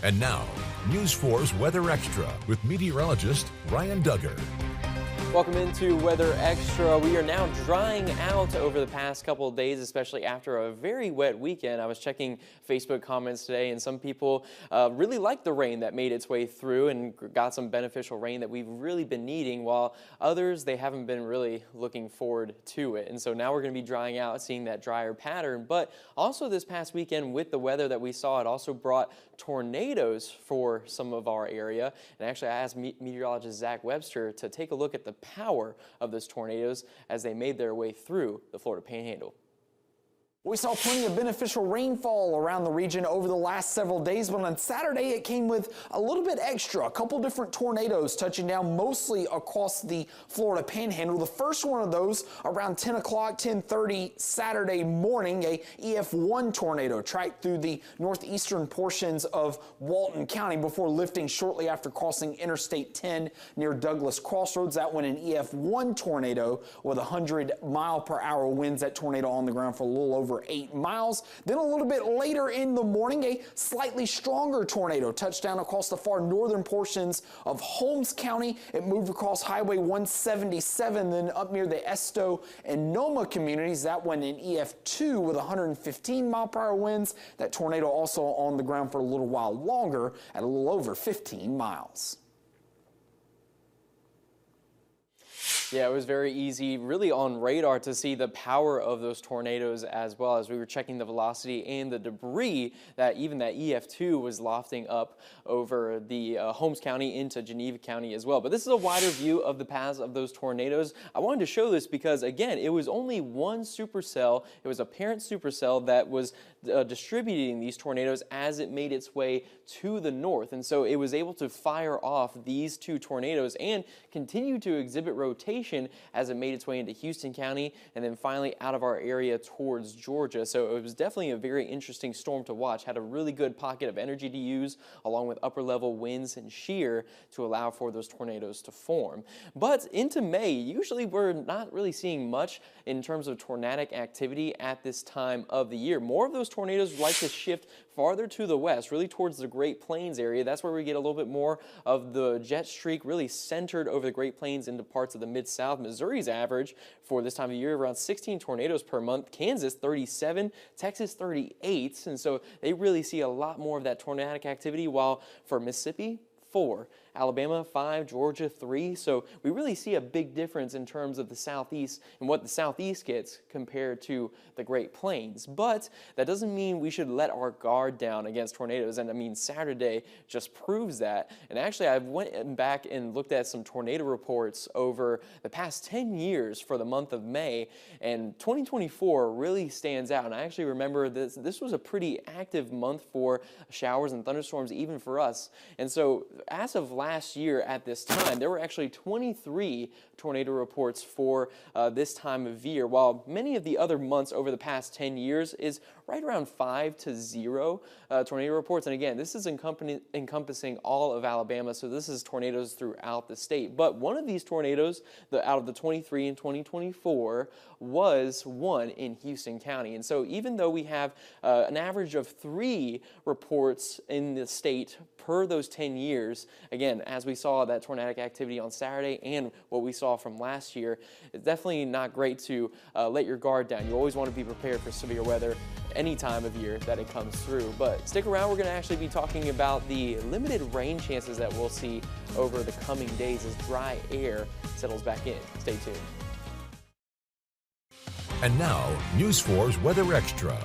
And now, News 4's Weather Extra with meteorologist Ryan Duggar. Welcome into Weather Extra. We are now drying out over the past couple of days, especially after a very wet weekend. I was checking Facebook comments today, and some people really liked the rain that made its way through and got some beneficial rain that we've really been needing, while others, they haven't been really looking forward to it. And so now we're going to be drying out, seeing that drier pattern. But also this past weekend with the weather that we saw, it also brought tornadoes for some of our area. And actually, I asked meteorologist Zach Webster to take a look at the power of those tornadoes as they made their way through the Florida Panhandle. We saw plenty of beneficial rainfall around the region over the last several days, but on Saturday it came with a little bit extra. A couple different tornadoes touching down mostly across the Florida Panhandle. The first one of those around 10 o'clock, 10:30 Saturday morning, a EF1 tornado tracked through the northeastern portions of Walton County before lifting shortly after crossing Interstate 10 near Douglas Crossroads. That one an EF1 tornado with 100-mile-per-hour winds. That tornado on the ground for a little over 8 miles. Then a little bit later in the morning, a slightly stronger tornado touched down across the far northern portions of Holmes County. It moved across Highway 177, then up near the Esto and Noma communities. That one an EF2 with 115-mile-per-hour winds. That tornado also on the ground for a little while longer at a little over 15 miles. Yeah, it was very easy, really on radar, to see the power of those tornadoes, as well as we were checking the velocity and the debris that even that EF2 was lofting up over the Holmes County into Geneva County as well. But this is a wider view of the paths of those tornadoes. I wanted to show this because, again, it was only one supercell. It was a parent supercell that was distributing these tornadoes as it made its way to the north. And so it was able to fire off these two tornadoes and continue to exhibit rotation as it made its way into Houston County and then finally out of our area towards Georgia. So it was definitely a very interesting storm to watch. Had a really good pocket of energy to use, along with upper level winds and shear to allow for those tornadoes to form. But into May, usually we're not really seeing much in terms of tornadic activity at this time of the year. More of those tornadoes like to shift farther to the west, really towards the Great Plains area. That's where we get a little bit more of the jet streak really centered over the Great Plains into parts of the Mid-South. Missouri's average for this time of year around 16 tornadoes per month. Kansas 37, Texas 38, and so they really see a lot more of that tornadic activity, while for Mississippi 4, Alabama 5, Georgia 3. So we really see a big difference in terms of the southeast and what the southeast gets compared to the Great Plains. But that doesn't mean we should let our guard down against tornadoes. And I mean, Saturday just proves that. And actually, I went back and looked at some tornado reports over the past 10 years for the month of May, and 2024 really stands out. And I actually remember this was a pretty active month for showers and thunderstorms, even for us. And so as of last year at this time, there were actually 23 tornado reports for this time of year, while many of the other months over the past 10 years is right around 5 to 0 tornado reports. And again, this is encompassing all of Alabama, so this is tornadoes throughout the state. But one of these tornadoes, out of the 23 in 2024, was one in Houston County. And so even though we have an average of 3 reports in the state per those 10 years, again, as we saw that tornadic activity on Saturday and what we saw from last year, it's definitely not great to let your guard down. You always want to be prepared for severe weather any time of year that it comes through. But stick around, we're going to actually be talking about the limited rain chances that we'll see over the coming days as dry air settles back in. Stay tuned. And now, News 4's Weather Extra.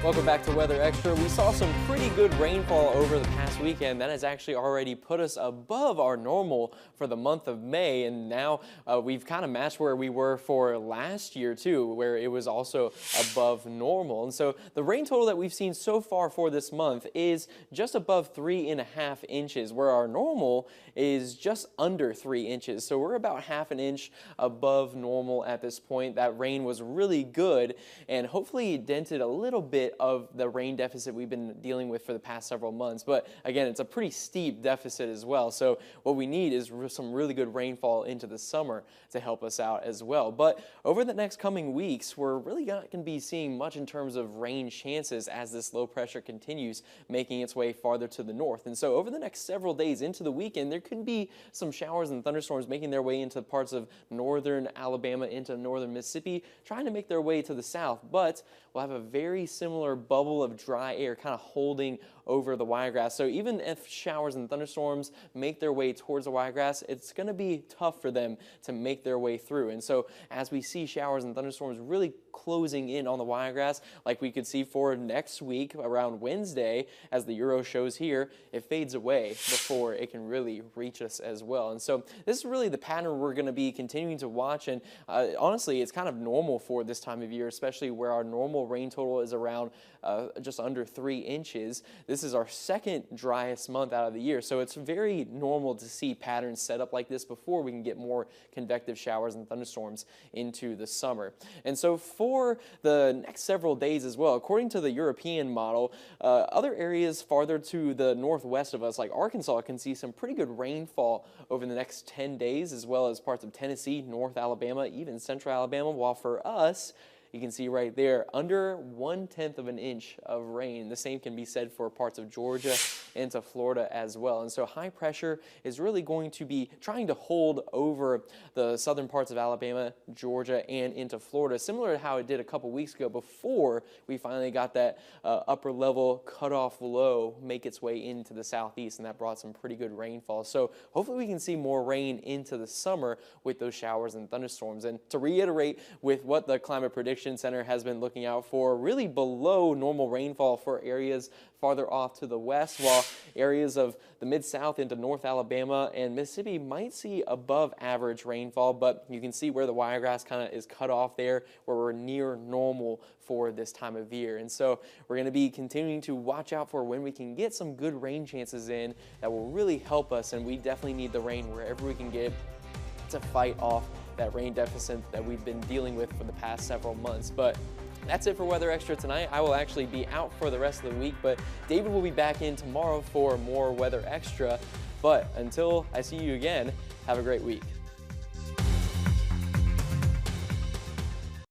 Welcome back to Weather Extra. We saw some pretty good rainfall over the past weekend. That has actually already put us above our normal for the month of May, and now we've kind of matched where we were for last year too, where it was also above normal. And so the rain total that we've seen so far for this month is just above 3.5 inches, where our normal is just under 3 inches. So we're about ½ an inch above normal at this point. That rain was really good and hopefully dented a little bit bit of the rain deficit we've been dealing with for the past several months. But again, it's a pretty steep deficit as well. So what we need is some really good rainfall into the summer to help us out as well. But over the next coming weeks, we're really not going to be seeing much in terms of rain chances as this low pressure continues making its way farther to the north. And so over the next several days into the weekend, there could be some showers and thunderstorms making their way into parts of northern Alabama, into northern Mississippi, trying to make their way to the south. But we'll have a very similar bubble of dry air kind of holding over the wiregrass. So even if showers and thunderstorms make their way towards the wiregrass, it's going to be tough for them to make their way through. And so as we see showers and thunderstorms really closing in on the wiregrass, like we could see for next week around Wednesday, as the Euro shows here, it fades away before it can really reach us as well. And so this is really the pattern we're going to be continuing to watch. And honestly, it's kind of normal for this time of year, especially where our normal rain total is around just under 3 inches. This is our second driest month out of the year, so it's very normal to see patterns set up like this before we can get more convective showers and thunderstorms into the summer. And so for the next several days as well, according to the European model, other areas farther to the northwest of us, like Arkansas, can see some pretty good rainfall over the next 10 days, as well as parts of Tennessee, North Alabama, even Central Alabama, while for us, you can see right there, under 1/10 of an inch of rain. The same can be said for parts of Georgia into Florida as well. And so high pressure is really going to be trying to hold over the southern parts of Alabama, Georgia, and into Florida, similar to how it did a couple weeks ago before we finally got that upper level cutoff low make its way into the southeast, and that brought some pretty good rainfall. So hopefully we can see more rain into the summer with those showers and thunderstorms. And to reiterate with what the Climate Prediction Center has been looking out for, really below normal rainfall for areas farther off to the west, while areas of the mid-south into North Alabama and Mississippi might see above average rainfall. But you can see where the wiregrass kind of is cut off there, where we're near normal for this time of year. And so we're going to be continuing to watch out for when we can get some good rain chances in that will really help us, and we definitely need the rain wherever we can get to fight off that rain deficit that we've been dealing with for the past several months. But that's it for Weather Extra tonight. I will actually be out for the rest of the week, but David will be back in tomorrow for more Weather Extra. But until I see you again, have a great week.